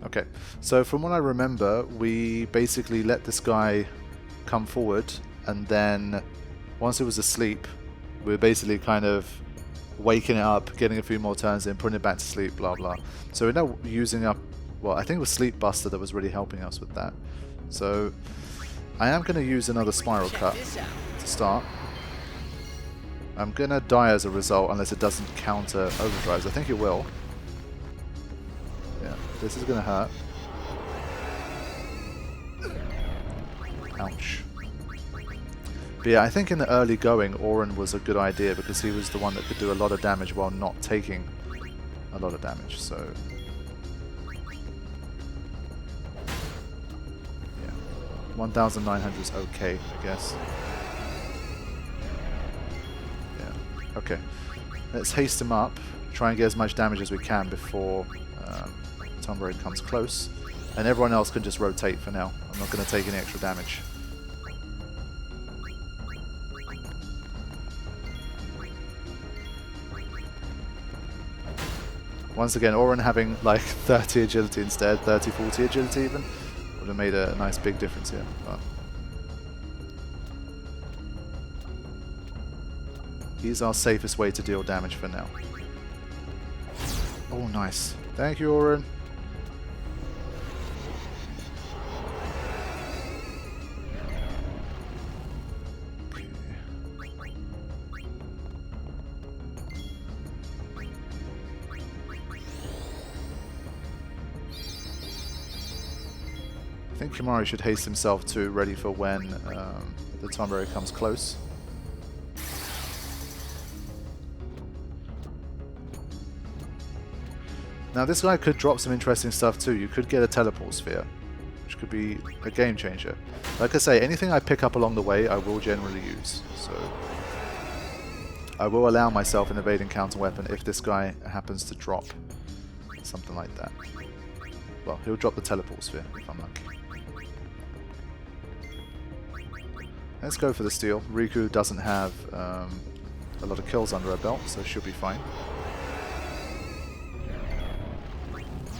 Okay, so from what I remember, we basically let this guy come forward, and then once it was asleep, we were basically kind of waking it up, getting a few more turns in, putting it back to sleep, blah blah. So we're now using up, well, I think it was Sleep Buster that was really helping us with that. So I am going to use another Spiral Cut to start. I'm going to die as a result unless it doesn't counter overdrives. I think it will. Yeah, this is going to hurt. Ouch. But yeah, I think in the early going, Auron was a good idea because he was the one that could do a lot of damage while not taking a lot of damage, so... yeah, 1,900 is okay, I guess. Yeah, okay. Let's haste him up, try and get as much damage as we can before Tomb Raider comes close, and everyone else can just rotate for now. I'm not going to take any extra damage. Once again, Auron having like 30 agility instead, 30, 40 agility even, would have made a nice big difference here. But he's our safest way to deal damage for now. Oh, nice. Thank you, Auron. I think Kimari should haste himself too, ready for when the Tomb Raider comes close. Now this guy could drop some interesting stuff too. You could get a teleport sphere, which could be a game changer. Like I say, anything I pick up along the way I will generally use. So I will allow myself an evading counter weapon if this guy happens to drop something like that. Well, he'll drop the teleport sphere if I'm lucky. Let's go for the steal. Riku doesn't have a lot of kills under her belt, so she'll be fine.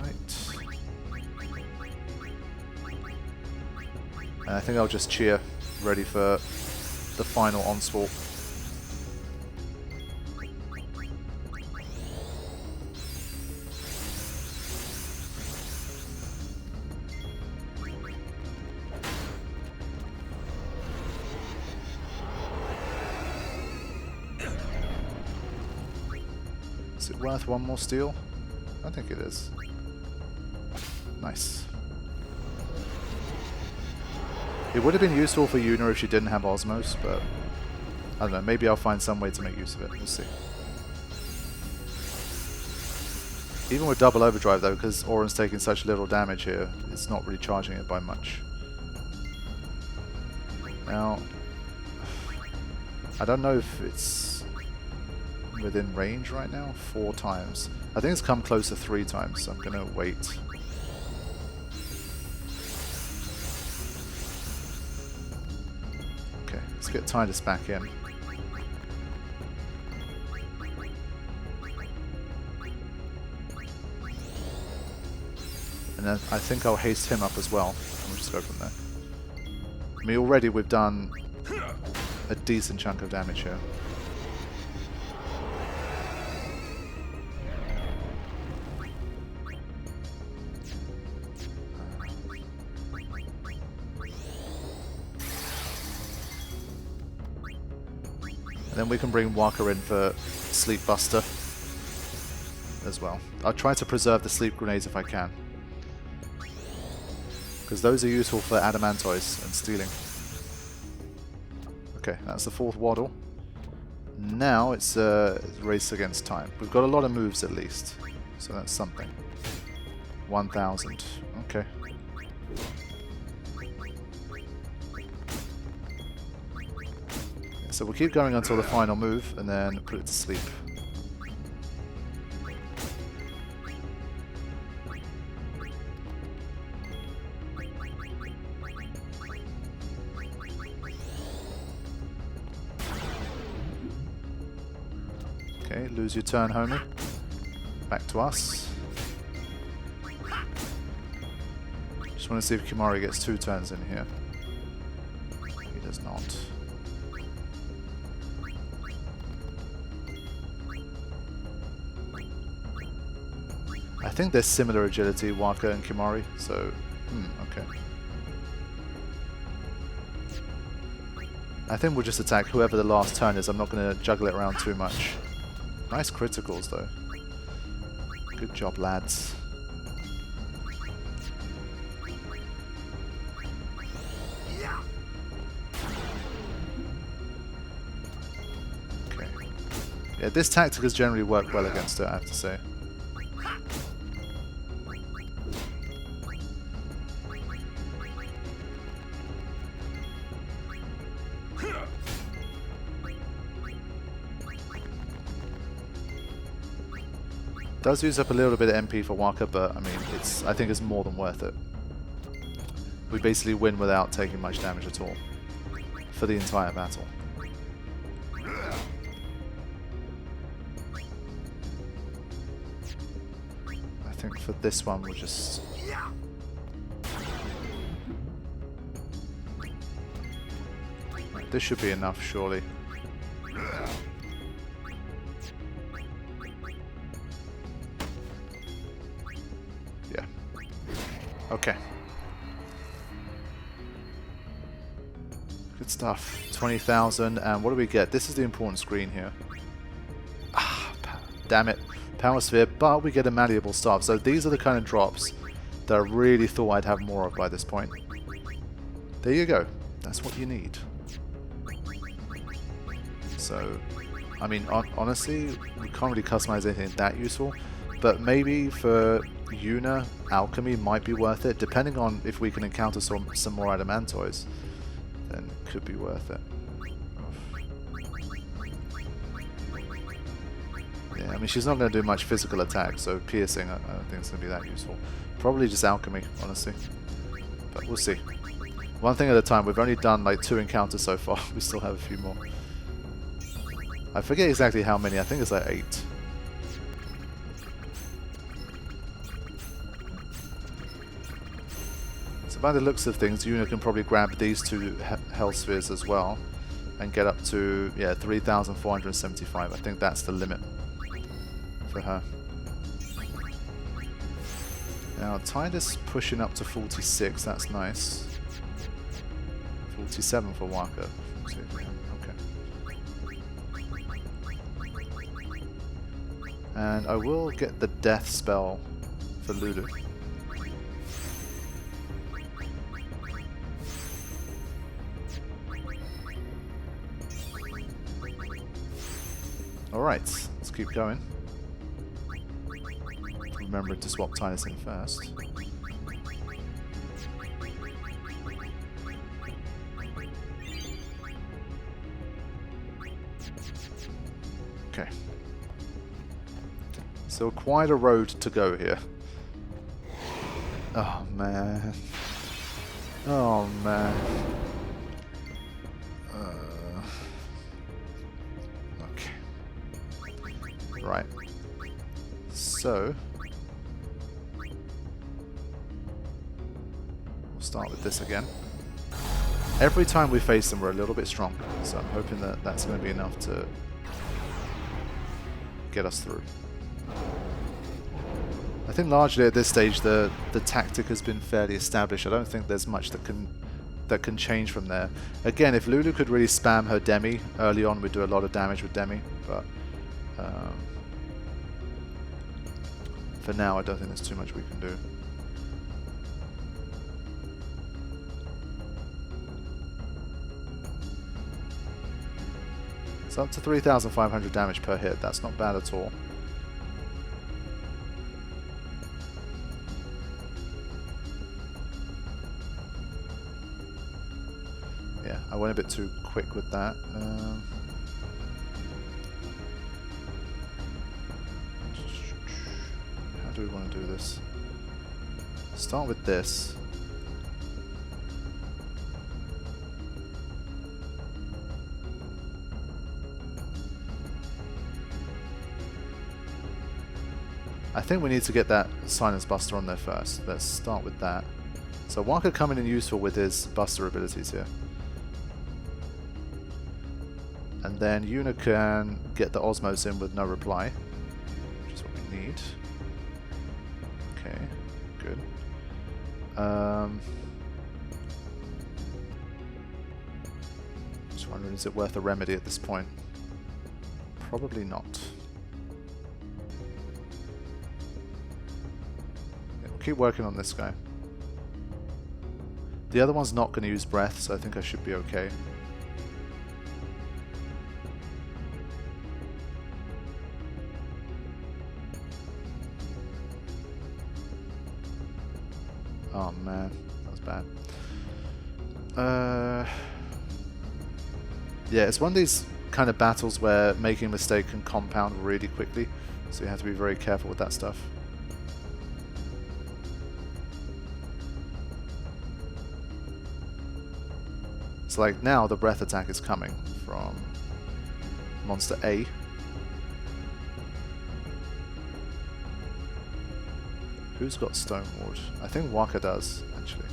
Right. And I think I'll just cheer, ready for the final onslaught. Is it worth one more steal? I think it is. Nice. It would have been useful for Yuna if she didn't have Osmos, but I don't know, maybe I'll find some way to make use of it. We'll see. Even with double overdrive though, because Auron's taking such little damage here, it's not really charging it by much. Now, I don't know if it's within range right now. 4 times. I think it's come closer 3 times, so I'm gonna wait. Okay, let's get Tidus back in. And then I think I'll haste him up as well, and we'll just go from there. I mean, already we've done a decent chunk of damage here. And then we can bring Walker in for Sleep Buster as well. I'll try to preserve the sleep grenades if I can, because those are useful for Adamantoise and stealing. Okay, that's the 4th waddle. Now it's a race against time. We've got a lot of moves at least, so that's something. 1,000. Okay. So we'll keep going until the final move, and then put it to sleep. Okay, lose your turn, homie. Back to us. Just want to see if Kimari gets 2 turns in here. He does not. I think they're similar agility, Waka and Kimari, so... okay. I think we'll just attack whoever the last turn is. I'm not going to juggle it around too much. Nice criticals, though. Good job, lads. Okay. Yeah, this tactic has generally worked well against it, I have to say. Does use up a little bit of MP for Waka, but I mean, I think it's more than worth it. We basically win without taking much damage at all for the entire battle. I think for this one we'll just... This should be enough, surely. Okay. Good stuff. 20,000, and what do we get? This is the important screen here. Ah, damn it. Power Sphere, but we get a malleable staff. So these are the kind of drops that I really thought I'd have more of by this point. There you go. That's what you need. So, I mean, honestly, we can't really customize anything that useful, but maybe for Yuna, Alchemy might be worth it, depending on if we can encounter some more Adamantoids, then it could be worth it. Yeah, I mean, she's not going to do much physical attack, so piercing, I don't think it's going to be that useful. Probably just Alchemy, honestly, but we'll see. One thing at a time. We've only done like 2 encounters so far. We still have a few more. I forget exactly how many. I think it's like 8. So by the looks of things, Yuna can probably grab these 2 Hell Spheres as well and get up to, yeah, 3,475. I think that's the limit for her. Now, Tidus pushing up to 46. That's nice. 47 for Waka. And I will get the death spell for Lulu. Alright, let's keep going. Remember to swap Tidus in first. Okay. So quite a road to go here. Oh man. Oh man. Okay. Right. So we'll start with this again. Every time we face them, we're a little bit stronger. So I'm hoping that that's going to be enough to get us through. I think largely at this stage the tactic has been fairly established. I don't think there's much that can change from there. Again, if Lulu could really spam her Demi early on, we'd do a lot of damage with Demi, but for now I don't think there's too much we can do. So up to 3,500 damage per hit, that's not bad at all. Yeah, I went a bit too quick with that. How do we want to do this? Start with this. I think we need to get that Silence Buster on there first. Let's start with that. So one could come in and useful with his Buster abilities here. And then Yuna can get the Osmos in with no reply, which is what we need. Okay, good. Just wondering, is it worth a remedy at this point? Probably not. Yeah, we'll keep working on this guy. The other one's not going to use breath, so I think I should be okay. Oh man, that was bad. Yeah, it's one of these kind of battles where making a mistake can compound really quickly, so you have to be very careful with that stuff. So like now the breath attack is coming from monster A. Who's got Stone Ward? I think Waka does, actually.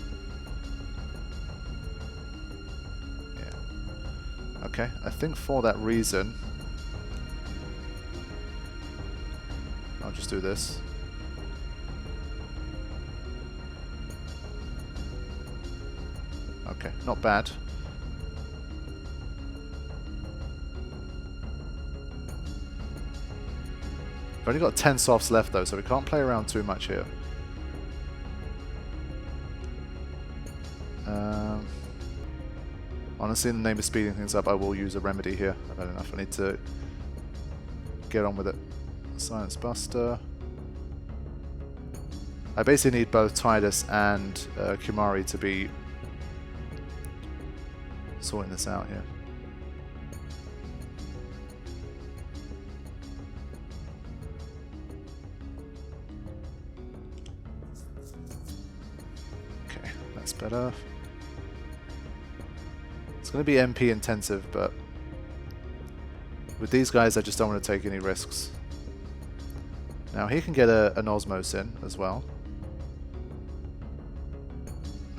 Yeah. Okay, I think for that reason, I'll just do this. Okay, not bad. We've only got 10 softs left though, so we can't play around too much here. Honestly, in the name of speeding things up, I will use a remedy here. I've had enough. I need to get on with it. Silence Buster. I basically need both Tidus and Kumari to be sorting this out here. Okay, that's better. It's going to be MP intensive, but with these guys I just don't want to take any risks. Now he can get an Osmos in as well.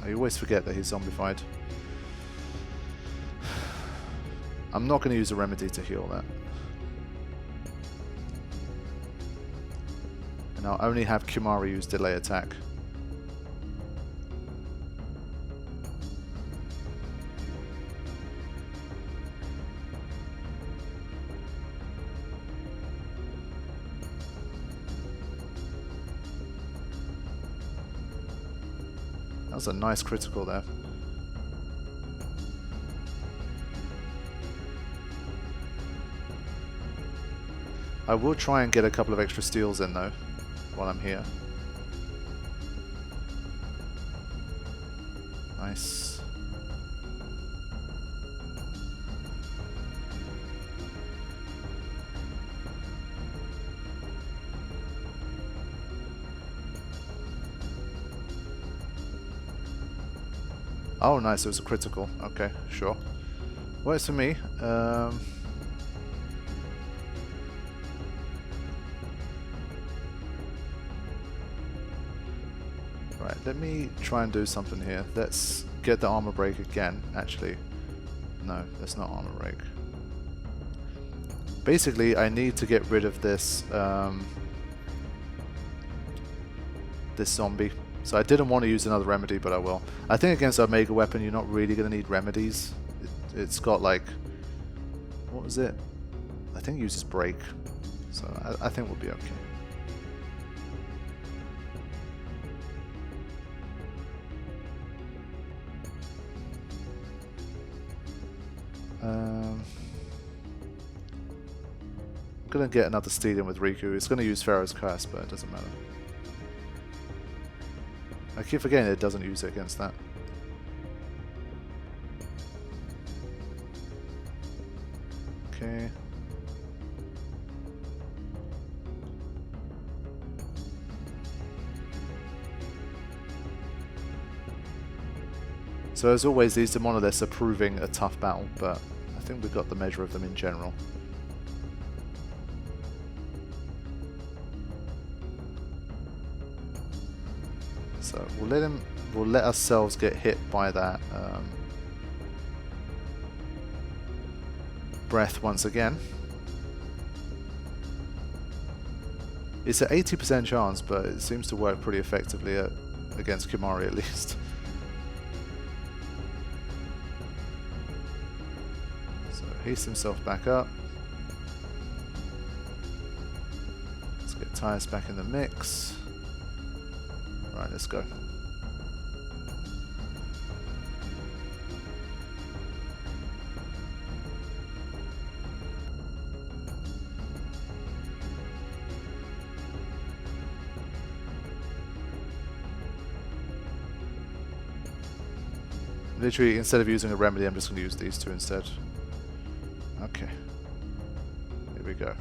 I always forget that he's zombified. I'm not going to use a remedy to heal that. And I'll only have Kumari use delay attack. That was a nice critical there. I will try and get a couple of extra steals in though, while I'm here. Nice. Oh, nice, it was a critical. Okay, sure. Works for me. Right, let me try and do something here. Let's get the armor break again, actually. No, that's not armor break. Basically, I need to get rid of this, this zombie. So I didn't want to use another remedy, but I will. I think against Omega Weapon, you're not really going to need remedies. It's got like... What was it? I think it uses break. So I think we'll be okay. I'm going to get another steal in with Riku. It's going to use Pharaoh's Curse, but it doesn't matter. I keep forgetting it doesn't use it against that. Okay. So as always, these Demonoliths are proving a tough battle, but I think we've got the measure of them in general. So we'll let him we'll let ourselves get hit by that breath once again. It's an 80% chance, but it seems to work pretty effectively against Kimahri at least. So haste himself back up. Let's get Tyus back in the mix. Right, let's go. Literally, instead of using a remedy, I'm just going to use these two instead. Okay. Here we go.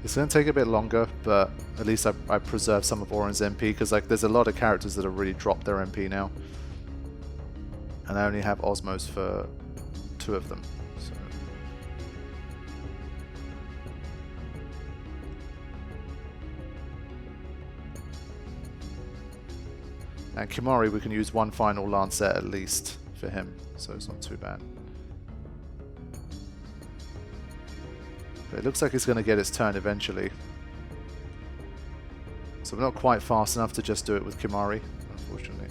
It's going to take a bit longer, but at least I preserved some of Oren's MP, because like there's a lot of characters that have really dropped their MP now. And I only have Osmos for 2 of them. So. And Kimahri, we can use 1 final Lancet at least for him, so it's not too bad. But it looks like it's going to get its turn eventually. So we're not quite fast enough to just do it with Kimahri, unfortunately.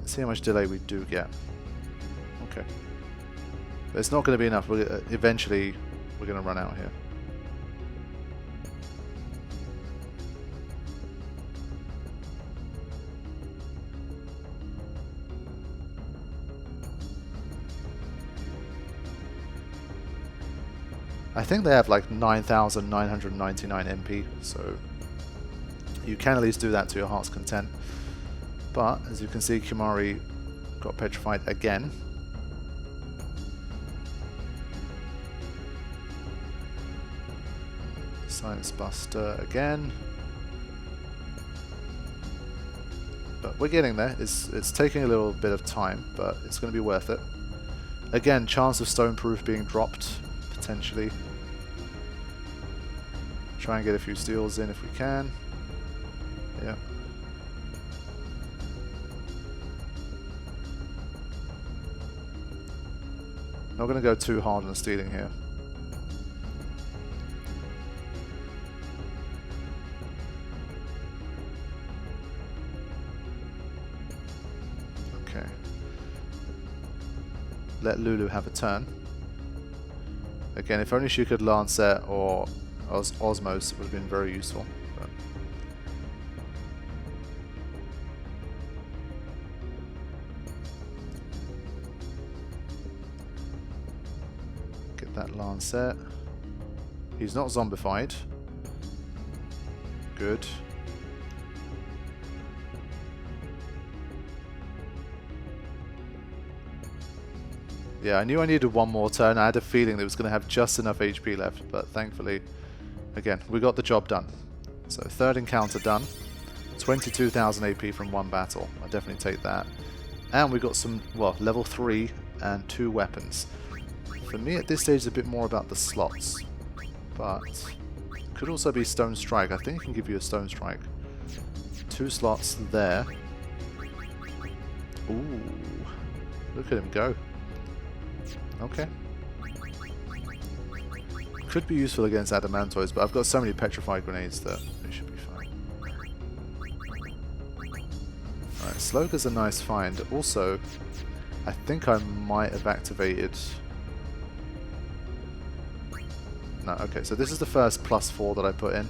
Let's see how much delay we do get. Okay. But it's not going to be enough. Eventually, we're going to run out here. I think they have like 9,999 MP, so you can at least do that to your heart's content. But as you can see, Kimahri got petrified again. Silence Buster again. But we're getting there. It's taking a little bit of time, but it's going to be worth it. Again, chance of Stoneproof being dropped, potentially. Try and get a few steals in if we can. Yeah. Not going to go too hard on stealing here. Okay. Let Lulu have a turn. Again, if only she could Lancet or Osmos, it would have been very useful. But get that Lancet. He's not zombified. Good. Yeah, I knew I needed 1 more turn. I had a feeling that it was going to have just enough HP left, but thankfully, again, we got the job done. So 3rd encounter done. 22,000 AP from 1 battle. I definitely take that. And we got some, well, level 3 and 2 weapons. For me at this stage, it's a bit more about the slots. But could also be Stone Strike. I think it can give you a Stone Strike. 2 slots there. Ooh, look at him go. Okay. Could be useful against Adamantoids, but I've got so many petrified grenades that it should be fine. Alright, Sloga's a nice find. Also, I think I might have activated... No, okay, so this is the first +4 that I put in.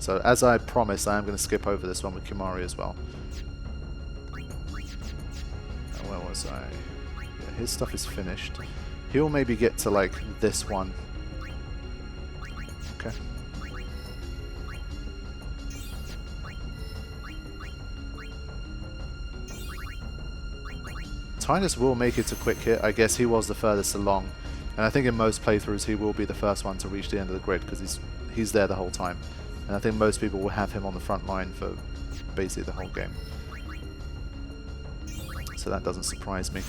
So as I promised, I am going to skip over this one with Kimahri as well. Where was I? Yeah, his stuff is finished. He'll maybe get to like this one. Okay. Tidus will make it to quick hit. I guess he was the furthest along. And I think in most playthroughs he will be the first one to reach the end of the grid because he's there the whole time. And I think most people will have him on the front line for basically the whole game. So that doesn't surprise me.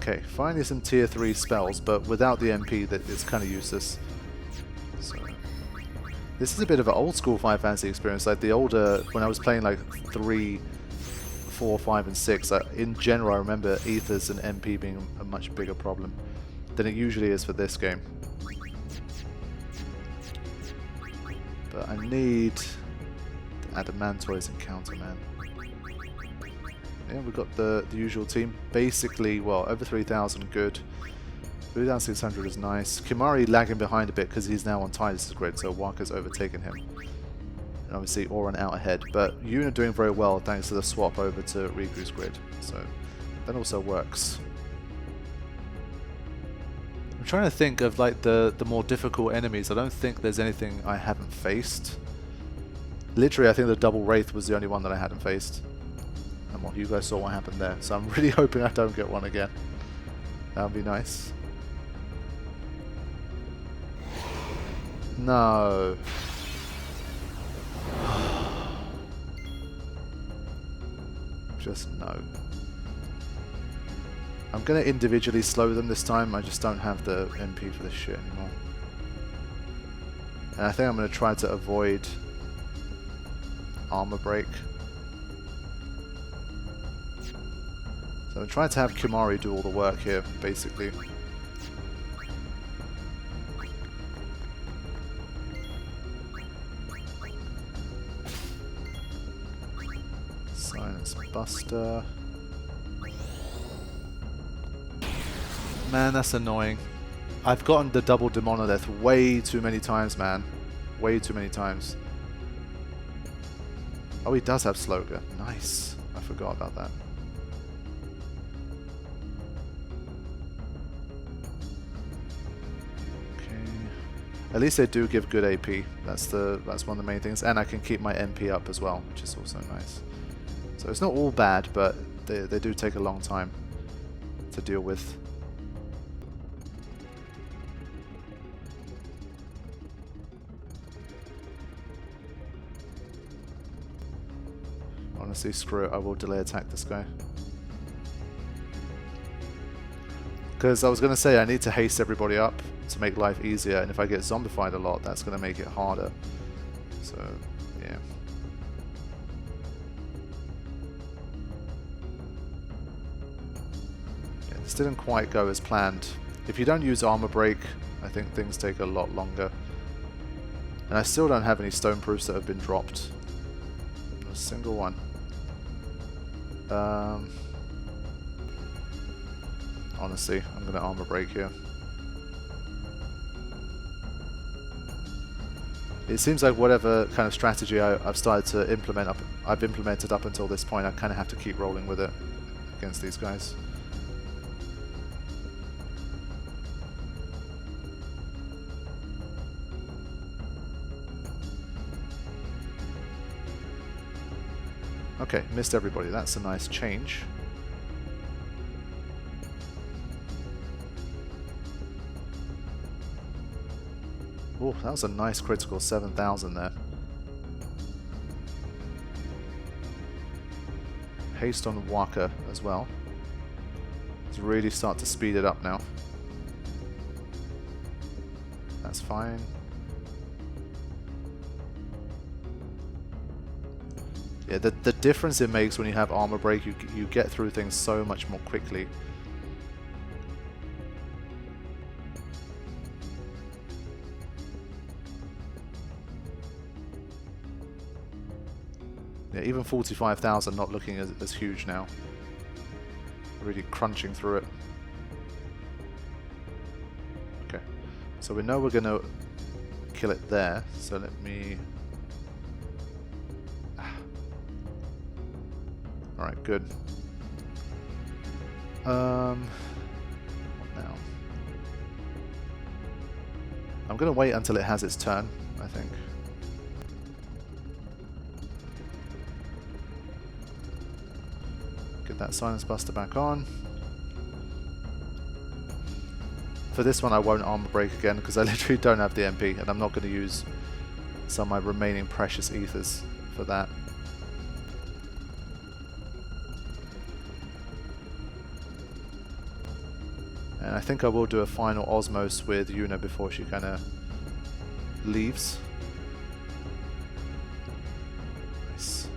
Okay, finally some tier 3 spells, but without the MP that is kind of useless. So, this is a bit of an old school Final Fantasy experience, like the older, when I was playing like 3, 4, 5 and 6, in general I remember ethers and MP being a much bigger problem than it usually is for this game. But I need to add a Mantoy's encounter, man. Yeah, we've got the usual team. Basically, well, over 3,000, good. 3,600 is nice. Kimari lagging behind a bit because he's now on Tidus' grid, so Waka's overtaken him. And obviously Auron out ahead, but Yuna doing very well thanks to the swap over to Riku's grid, so that also works. I'm trying to think of like the more difficult enemies. I don't think there's anything I haven't faced. Literally, I think the double Wraith was the only one that I hadn't faced. And what you guys saw what happened there, so I'm really hoping I don't get one again. That would be nice. No. Just no. I'm going to individually slow them this time. I just don't have the MP for this shit anymore. And I think I'm going to try to avoid armor break. So I'm trying to have Kimari do all the work here, basically. Silence Buster. Man, that's annoying. I've gotten the double Demonolith way too many times, man. Way too many times. Oh, he does have Sloga. Nice. I forgot about that. Okay. At least they do give good AP. That's one of the main things. And I can keep my MP up as well, which is also nice. So it's not all bad, but they do take a long time to deal with. Honestly, screw it, I will delay attack this guy. Because I was going to say I need to haste everybody up to make life easier, and if I get zombified a lot, that's going to make it harder. So, yeah. Yeah, this didn't quite go as planned. If you don't use armor break, I think things take a lot longer. And I still don't have any stone proofs that have been dropped. Not a single one. Honestly, I'm going to armor break here. It seems like whatever kind of strategy I've started to implement, I've implemented up until this point, I kind of have to keep rolling with it against these guys. Okay, missed everybody. That's a nice change. Oh, that was a nice critical 7,000 there. Haste on Waka as well. Let's really start to speed it up now. That's fine. Yeah, the difference it makes when you have armor break, you get through things so much more quickly. Yeah, even 45,000 not looking as huge now. Really crunching through it. Okay, so we know we're going to kill it there, so let me... Alright, good. What now? I'm going to wait until it has its turn, I think. Get that Silence Buster back on. For this one I won't armor break again because I literally don't have the MP and I'm not going to use some of my remaining precious ethers for that. And I think I will do a final Osmos with Yuna before she kind of leaves. Nice.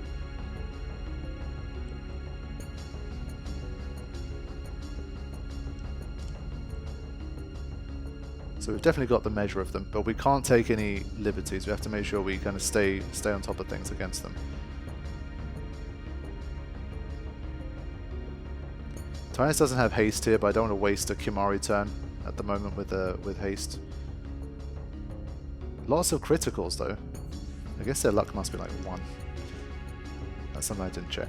So we've definitely got the measure of them, but we can't take any liberties. We have to make sure we kind of stay on top of things against them. Tyrannus doesn't have haste here, but I don't want to waste a Kimahri turn at the moment with haste. Lots of criticals though. I guess their luck must be like 1. That's something I didn't check.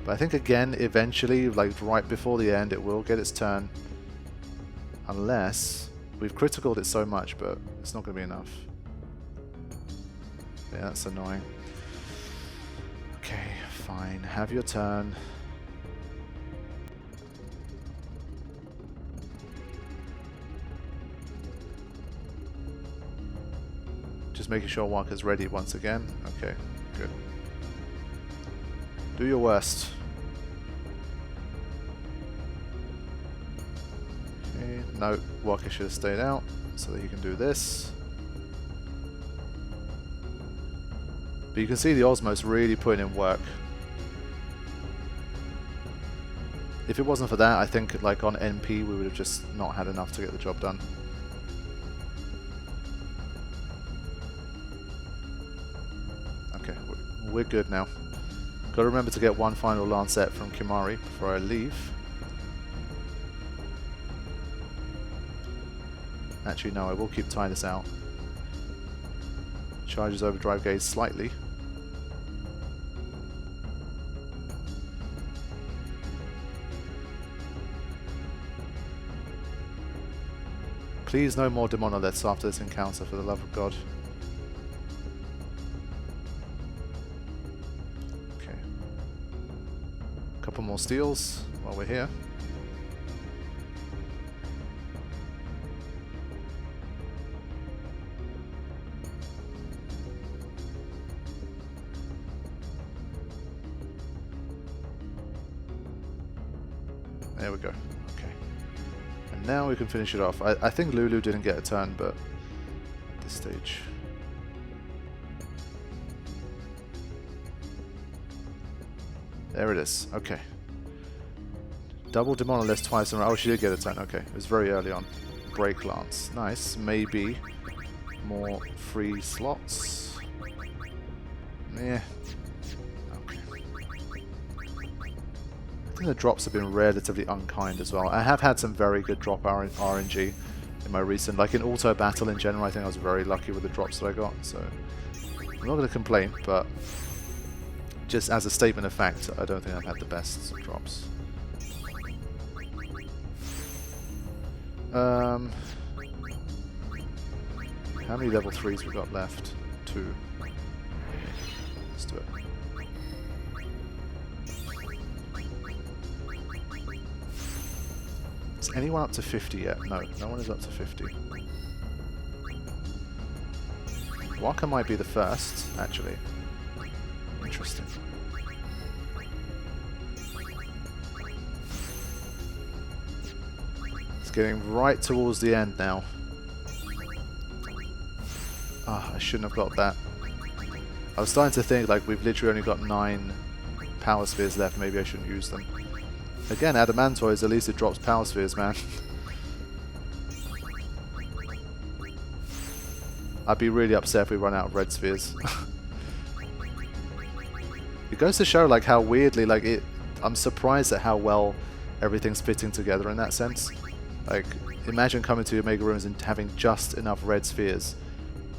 But I think again, eventually, like right before the end, it will get its turn. Unless we've criticaled it so much, but it's not going to be enough. Yeah, that's annoying. Okay, fine. Have your turn. Just making sure Waka's ready once again. Okay, good. Do your worst. Okay, no, Waka should have stayed out so that he can do this. But you can see the Osmos really putting in work. If it wasn't for that, I think like on NP we would have just not had enough to get the job done. Okay, we're good now. Got to remember to get one final Lancet from Kimahri before I leave. Actually, no, I will keep Tidus out. Charges Overdrive Gaze slightly. Please, no more Demonoliths after this encounter, for the love of God. Okay. A couple more steals while we're here. There we go. Okay. And now we can finish it off. I think Lulu didn't get a turn, but at this stage. There it is. Okay. Double Demonoliths twice in a row. Oh, she did get a turn. Okay. It was very early on. Break Lance. Nice. Maybe more free slots. Yeah. I think the drops have been relatively unkind as well. I have had some very good drop RNG in my recent, like in auto battle in general. I think I was very lucky with the drops that I got, so I'm not going to complain, but just as a statement of fact, I don't think I've had the best drops. How many level 3s we got left? 2. Let's do it. Is anyone up to 50 yet? No, no one is up to 50. Waka might be the first, actually. Interesting. It's getting right towards the end now. Ah, I shouldn't have got that. I was starting to think, like, we've literally only got 9 power spheres left, maybe I shouldn't use them. Again, Adamantoids, at least it drops power spheres, man. I'd be really upset if we run out of red spheres. It goes to show, like, how weirdly, like, I'm surprised at how well everything's fitting together in that sense. Like, imagine coming to Omega Ruins and having just enough red spheres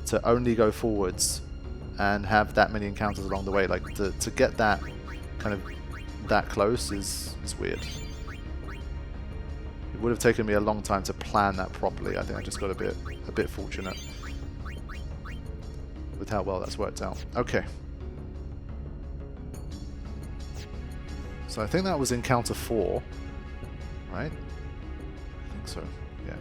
to only go forwards and have that many encounters along the way. Like, to get that kind of that close is weird. It would have taken me a long time to plan that properly. I think I just got a bit fortunate with how well that's worked out. Okay. So I think that was encounter 4, right? I think so, yeah.